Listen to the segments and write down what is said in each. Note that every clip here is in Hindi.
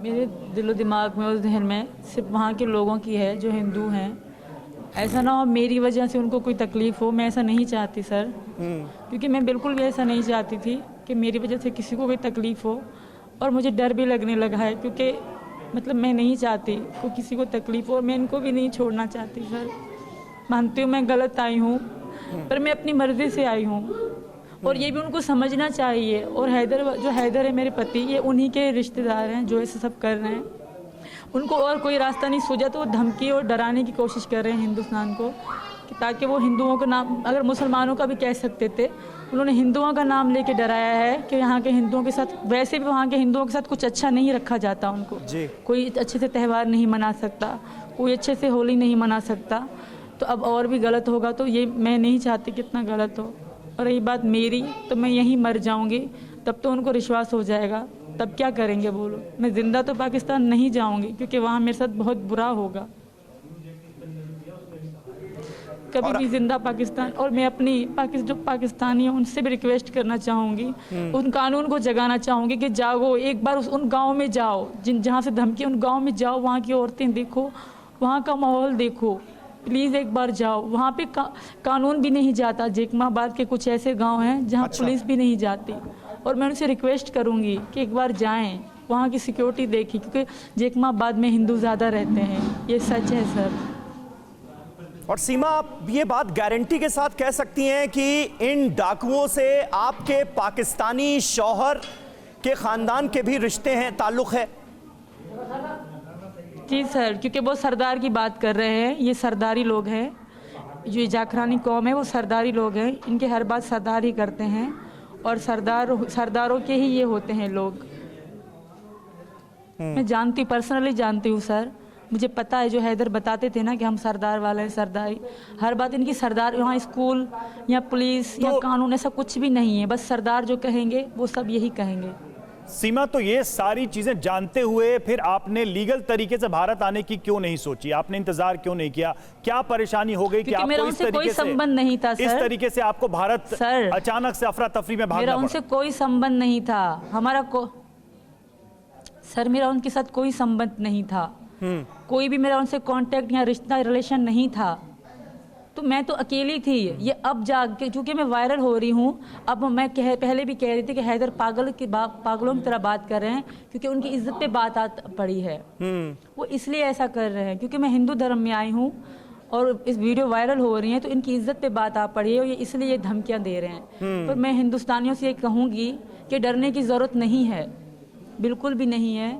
मेरे दिलो दिमाग में और जहन में सिर्फ वहाँ के लोगों की है जो हिंदू हैं। ऐसा ना हो मेरी वजह से उनको कोई तकलीफ़ हो, मैं ऐसा नहीं चाहती सर। क्योंकि मैं बिल्कुल भी ऐसा नहीं चाहती थी कि मेरी वजह से किसी को कोई तकलीफ़ हो। और मुझे डर भी लगने लगा है क्योंकि मतलब मैं नहीं चाहती को किसी को तकलीफ़ हो, और मैं इनको भी नहीं छोड़ना चाहती सर। मानती हूँ मैं गलत आई हूँ, पर मैं अपनी मर्ज़ी से आई हूँ और ये भी उनको समझना चाहिए। और हैदर है मेरे पति, ये उन्हीं के रिश्तेदार हैं जो ऐसे सब कर रहे हैं। उनको और कोई रास्ता नहीं सूझा तो वो धमकी और डराने की कोशिश कर रहे हैं हिंदुस्तान को, कि ताकि वो हिंदुओं का नाम, अगर मुसलमानों का भी कह सकते थे, उन्होंने हिंदुओं का नाम लेके डराया है कि यहाँ के हिंदुओं के साथ, वैसे भी वहाँ के हिंदुओं के साथ कुछ अच्छा नहीं रखा जाता उनको जी। कोई अच्छे से त्यौहार नहीं मना सकता, कोई अच्छे से होली नहीं मना सकता। तो अब और भी गलत होगा, तो ये मैं नहीं चाहती कितना गलत हो। और रही बात मेरी, तो मैं यहीं मर जाऊंगी, तब तो उनको विश्वास हो जाएगा, तब क्या करेंगे बोलो। मैं ज़िंदा तो पाकिस्तान नहीं जाऊंगी क्योंकि वहाँ मेरे साथ बहुत बुरा होगा, कभी भी ज़िंदा पाकिस्तान। और मैं अपनी जो पाकिस्तानी हैं उनसे भी रिक्वेस्ट करना चाहूँगी, उन कानून को जगाना चाहूँगी कि जागो, एक बार उन गाँव में जाओ जहाँ से धमकी, उन गाँव में जाओ, वहाँ की औरतें देखो, वहाँ का माहौल देखो, प्लीज़ एक बार जाओ। वहाँ पे कानून भी नहीं जाता। जेकमाबाद के कुछ ऐसे गांव हैं जहाँ पुलिस भी नहीं जाती, और मैं उनसे रिक्वेस्ट करूँगी कि एक बार जाएं, वहाँ की सिक्योरिटी देखी, क्योंकि जेकमाबाद में हिंदू ज़्यादा रहते हैं, ये सच है सर। और सीमा, आप ये बात गारंटी के साथ कह सकती हैं कि इन डाकुओं से आपके पाकिस्तानी शौहर के खानदान के भी रिश्ते हैं, ताल्लुक है? जी सर, क्योंकि वो सरदार की बात कर रहे हैं, ये सरदारी लोग हैं, जो जाखरानी कौम है वो सरदारी लोग हैं, इनके हर बात सरदार ही करते हैं, और सरदारों के ही ये होते हैं लोग। मैं जानती, पर्सनली जानती हूँ सर, मुझे पता है। जो हैदर बताते थे ना कि हम सरदार वाले हैं, सरदारी, हर बात इनकी सरदार। यहाँ स्कूल या पुलिस या कानून ऐसा कुछ भी नहीं है, बस सरदार जो कहेंगे वो सब यही कहेंगे। सीमा, तो ये सारी चीजें जानते हुए फिर आपने लीगल तरीके से भारत आने की क्यों नहीं सोची? आपने इंतजार क्यों नहीं किया? क्या परेशानी हो गई कि आपको इस तरीके कोई संबंध नहीं था सर। इस तरीके से आपको भारत सर अचानक से अफरा तफरी में भागना मेरा पड़ा? उनसे कोई संबंध नहीं था, सर मेरा उनके साथ कोई संबंध नहीं था। कोई भी मेरा उनसे कांटेक्ट या रिश्ता रिलेशन नहीं था, तो मैं तो अकेली थी। ये अब जाके चूंकि मैं वायरल हो रही हूँ, अब मैं पहले भी कह रही थी कि हैदर पागलों की तरह बात कर रहे हैं, क्योंकि उनकी इज्जत पे बात पड़ी है। वो इसलिए ऐसा कर रहे हैं क्योंकि मैं हिंदू धर्म में आई हूँ और इस वीडियो वायरल हो रही है, तो इनकी इज्जत पे बात आ पड़ी है, और ये इसलिए धमकियाँ दे रहे हैं। पर मैं हिंदुस्तानियों से ये कहूँगी कि डरने की ज़रूरत नहीं है, बिल्कुल भी नहीं है,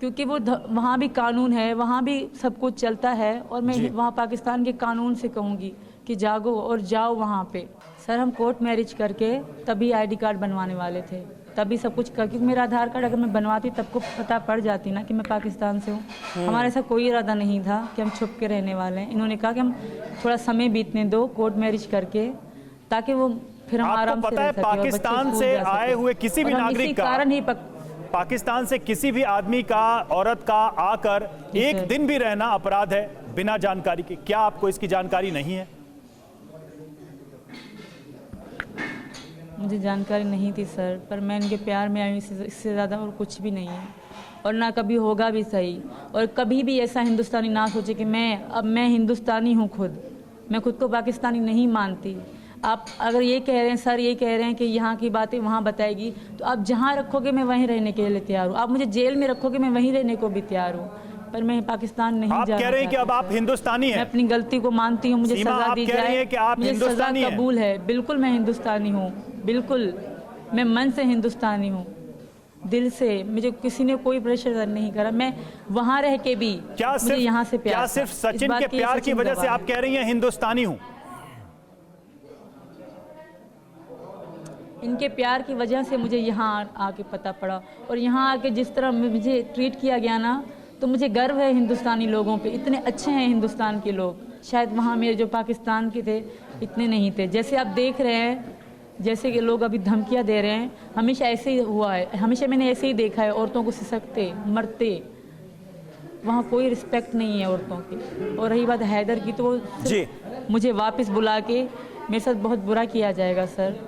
क्योंकि वो वहाँ भी कानून है, वहाँ भी सब कुछ चलता है। और मैं वहाँ पाकिस्तान के कानून से कहूँगी कि जागो और जाओ वहाँ पे। सर हम कोर्ट मैरिज करके तभी आईडी कार्ड बनवाने वाले थे, तभी सब कुछ क्योंकि मेरा आधार कार्ड अगर मैं बनवाती तब को पता पड़ जाती ना कि मैं पाकिस्तान से हूँ। हमारा ऐसा कोई इरादा नहीं था कि हम छुप के रहने वाले हैं। इन्होंने कहा कि हम थोड़ा समय बीतने दो कोर्ट मैरिज करके, ताकि वो फिर हम आराम से रह सके। पाकिस्तान से आए हुए किसी भी नागरिक का कारण ही पाकिस्तान से किसी भी आदमी का, औरत का आकर एक दिन भी रहना अपराध है बिना जानकारी के। क्या आपको इसकी जानकारी नहीं है? मुझे जानकारी नहीं थी सर, पर मैं इनके प्यार में आई हूँ, इससे ज़्यादा और कुछ भी नहीं है, और ना कभी होगा भी सही। और कभी भी ऐसा हिंदुस्तानी ना सोचे कि मैं हिंदुस्तानी हूँ, मैं खुद को पाकिस्तानी नहीं मानती। आप अगर ये कह रहे हैं सर, ये कह रहे हैं कि यहाँ की बातें वहाँ बताएगी, तो आप जहाँ रखोगे मैं वहीं रहने के लिए तैयार हूँ। आप मुझे जेल में रखोगे मैं वहीं रहने को भी तैयार हूँ, पर मैं पाकिस्तान नहीं जा रही। आप कह रहे हैं कि अब आप हिंदुस्तानी हैं? मैं अपनी गलती को मानती हूँ, मुझे सजा दी जाए, मुझे सजा कबूल है। बिल्कुल मैं हिंदुस्तानी हूँ, बिल्कुल मैं मन से हिंदुस्तानी हूँ, दिल से। मुझे किसी ने कोई प्रेशर नहीं करा। मैं वहाँ रह के भी मुझे यहाँ से प्यार, क्या सिर्फ सचिन के प्यार की वजह से आप कह रही हैं हिंदुस्तानी हूँ? इनके प्यार की वजह से मुझे यहाँ आके पता पड़ा, और यहाँ आके जिस तरह मुझे ट्रीट किया गया ना, तो मुझे गर्व है हिंदुस्तानी लोगों पे। इतने अच्छे हैं हिंदुस्तान के लोग, शायद वहाँ मेरे जो पाकिस्तान के थे इतने नहीं थे। जैसे आप देख रहे हैं, जैसे कि लोग अभी धमकियाँ दे रहे हैं, हमेशा ऐसे ही हुआ है, हमेशा मैंने ऐसे ही देखा है, औरतों को सिसकते मरते। वहाँ कोई रिस्पेक्ट नहीं है औरतों की। और रही बात हैदर की, तो वो मुझे वापस बुला के मेरे साथ बहुत बुरा किया जाएगा सर।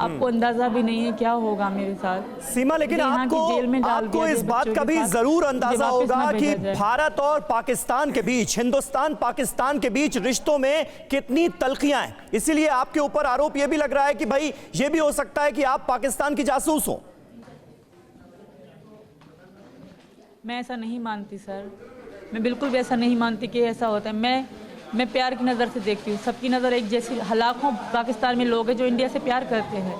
आपको अंदाजा भी नहीं है क्या होगा मेरे साथ। सीमा, लेकिन मुझे यहाँ की आपको जेल में डाल आपको दिया इस जाए बात बच्चों का के भी साथ, जरूर मुझे अंदाजा वापस ना होगा कि भेजा जाए। भारत और पाकिस्तान के बीच, हिंदुस्तान पाकिस्तान के बीच रिश्तों में कितनी तल्खियां हैं। इसीलिए आपके ऊपर आरोप यह भी लग रहा है कि भाई ये भी हो सकता है कि आप पाकिस्तान की जासूस हो। मैं ऐसा नहीं मानती सर, मैं बिल्कुल भी ऐसा नहीं मानती कि ऐसा होता है। मैं प्यार की नज़र से देखती हूँ, सबकी नज़र एक जैसी। लाखों पाकिस्तान में लोग हैं जो इंडिया से प्यार करते हैं,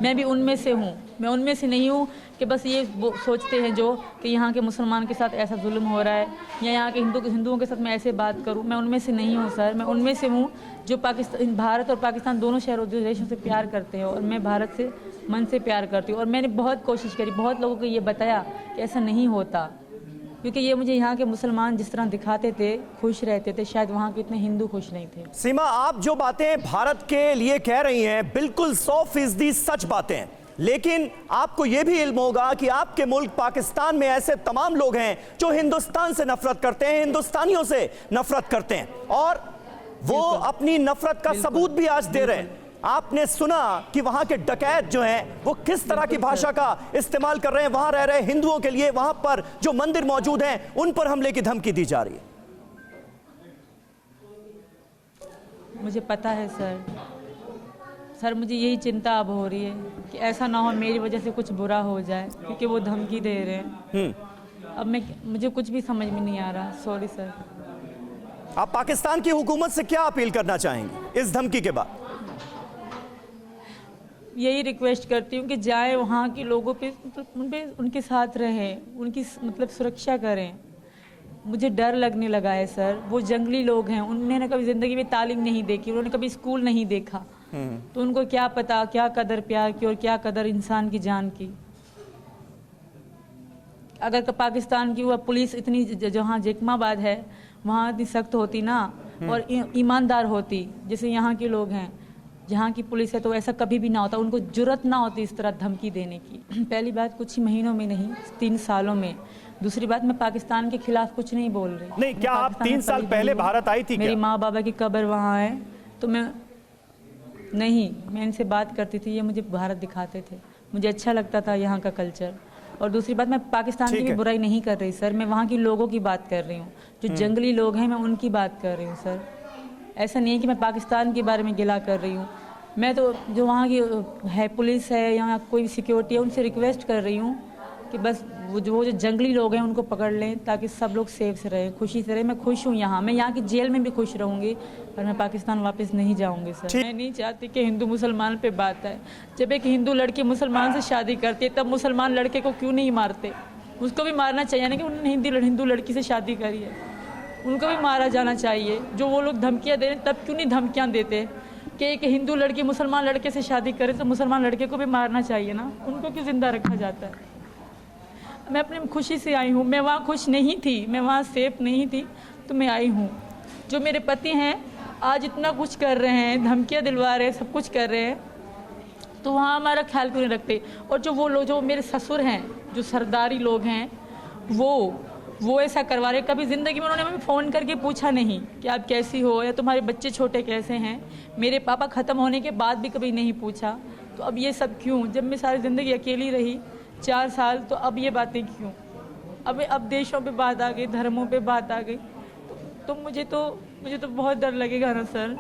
मैं भी उनमें से हूँ। मैं उनमें से नहीं हूँ कि बस ये सोचते हैं जो कि यहाँ के मुसलमान के साथ ऐसा जुल्म हो रहा है या यहाँ के हिंदुओं के साथ मैं ऐसे बात करूँ। मैं उनमें से नहीं हूँ सर, मैं उनमें से हूँ जो भारत और पाकिस्तान दोनों शहरों देशों से प्यार करते हैं। और मैं भारत से मन से प्यार करती हूँ और मैंने बहुत कोशिश करी, बहुत लोगों को ये बताया कि ऐसा नहीं होता, क्योंकि ये मुझे यहाँ के मुसलमान जिस तरह दिखाते थे खुश रहते थे, शायद वहाँ के इतने हिंदू खुश नहीं थे। सीमा, आप जो बातें भारत के लिए कह रही हैं बिल्कुल 100% सच बातें हैं, लेकिन आपको यह भी इल्म होगा कि आपके मुल्क पाकिस्तान में ऐसे तमाम लोग हैं जो हिंदुस्तान से नफरत करते हैं, हिंदुस्तानियों से नफरत करते हैं और वो अपनी नफरत का सबूत भी आज दे रहे हैं। आपने सुना कि वहां के डकैत जो हैं वो किस तरह की भाषा का इस्तेमाल कर रहे हैं। वहां रह रहे हिंदुओं के लिए, वहां पर जो मंदिर मौजूद हैं उन पर हमले की धमकी दी जा रही है। मुझे पता है सर, मुझे यही चिंता अब हो रही है कि ऐसा ना हो मेरी वजह से कुछ बुरा हो जाए, क्योंकि वो धमकी दे रहे हैं। अब मुझे कुछ भी समझ में नहीं आ रहा। Sorry sir. आप पाकिस्तान की हुकूमत से क्या अपील करना चाहेंगे इस धमकी के बाद? यही रिक्वेस्ट करती हूँ कि जाए वहाँ के लोगों पे उनके साथ रहें, उनकी मतलब सुरक्षा करें। मुझे डर लगने लगा है सर। वो जंगली लोग हैं, उन्होंने कभी ज़िंदगी में तालीम नहीं देखी, उन्होंने कभी स्कूल नहीं देखा, तो उनको क्या पता क्या कदर प्यार की और क्या कदर इंसान की जान की। अगर पाकिस्तान की वह पुलिस इतनी जहाँ जैकमाबाद है वहाँ इतनी सख्त होती ना और ईमानदार होती जैसे यहाँ के लोग हैं, जहाँ की पुलिस है, तो ऐसा कभी भी ना होता, उनको जुर्रत ना होती इस तरह धमकी देने की। पहली बात कुछ ही महीनों में नहीं, 3 सालों में। दूसरी बात, मैं पाकिस्तान के खिलाफ कुछ नहीं बोल रही। नहीं, क्या आप 3 साल पहले भारत आई थी? मेरी माँ बाबा की कब्र वहाँ है, तो मैं इनसे बात करती थी, ये मुझे भारत दिखाते थे, मुझे अच्छा लगता था यहाँ का कल्चर। और दूसरी बात, मैं पाकिस्तान की भी बुराई नहीं कर रही सर, मैं वहाँ के लोगों की बात कर रही हूँ, जो जंगली लोग हैं मैं उनकी बात कर रही हूँ सर। ऐसा नहीं है कि मैं पाकिस्तान के बारे में गिला कर रही हूँ। मैं तो जो वहाँ की है पुलिस है या कोई सिक्योरिटी है उनसे रिक्वेस्ट कर रही हूँ कि बस वो जो जंगली लोग हैं उनको पकड़ लें, ताकि सब लोग सेफ से रहें, खुशी से रहें। मैं खुश हूँ यहाँ, मैं यहाँ की जेल में भी खुश रहूँगी, पर मैं पाकिस्तान वापस नहीं जाऊँगी सर। मैं नहीं चाहती कि हिंदू मुसलमान पे बात आए। जब एक हिंदू लड़की मुसलमान से शादी करती है तब मुसलमान लड़के को क्यों नहीं मारते? उसको भी मारना चाहिए ना कि उन्होंने हिंदू लड़की से शादी करी है, उनको भी मारा जाना चाहिए। जो वो लोग धमकियाँ दे रहे हैं तब क्यों नहीं धमकियाँ देते कि एक हिंदू लड़की मुसलमान लड़के से शादी करे तो मुसलमान लड़के को भी मारना चाहिए ना, उनको क्यों जिंदा रखा जाता है? मैं अपनी खुशी से आई हूँ, मैं वहाँ खुश नहीं थी, मैं वहाँ सेफ नहीं थी, तो मैं आई हूँ। जो मेरे पति हैं आज इतना कुछ कर रहे हैं, धमकियाँ दिलवा रहे हैं, सब कुछ कर रहे हैं, तो वहाँ हमारा ख्याल क्यों नहीं रखते? और जो वो लोग जो मेरे ससुर हैं, जो सरदारी लोग हैं, वो ऐसा करवा रहे। कभी ज़िंदगी में उन्होंने मुझे फ़ोन करके पूछा नहीं कि आप कैसी हो या तुम्हारे बच्चे छोटे कैसे हैं। मेरे पापा ख़त्म होने के बाद भी कभी नहीं पूछा। तो अब ये सब क्यों? जब मैं सारी ज़िंदगी अकेली रही 4 साल, तो अब ये बातें क्यों? अब देशों पे बात आ गई, धर्मों पे बात आ गई, तो मुझे तो बहुत डर लगेगा ना सर।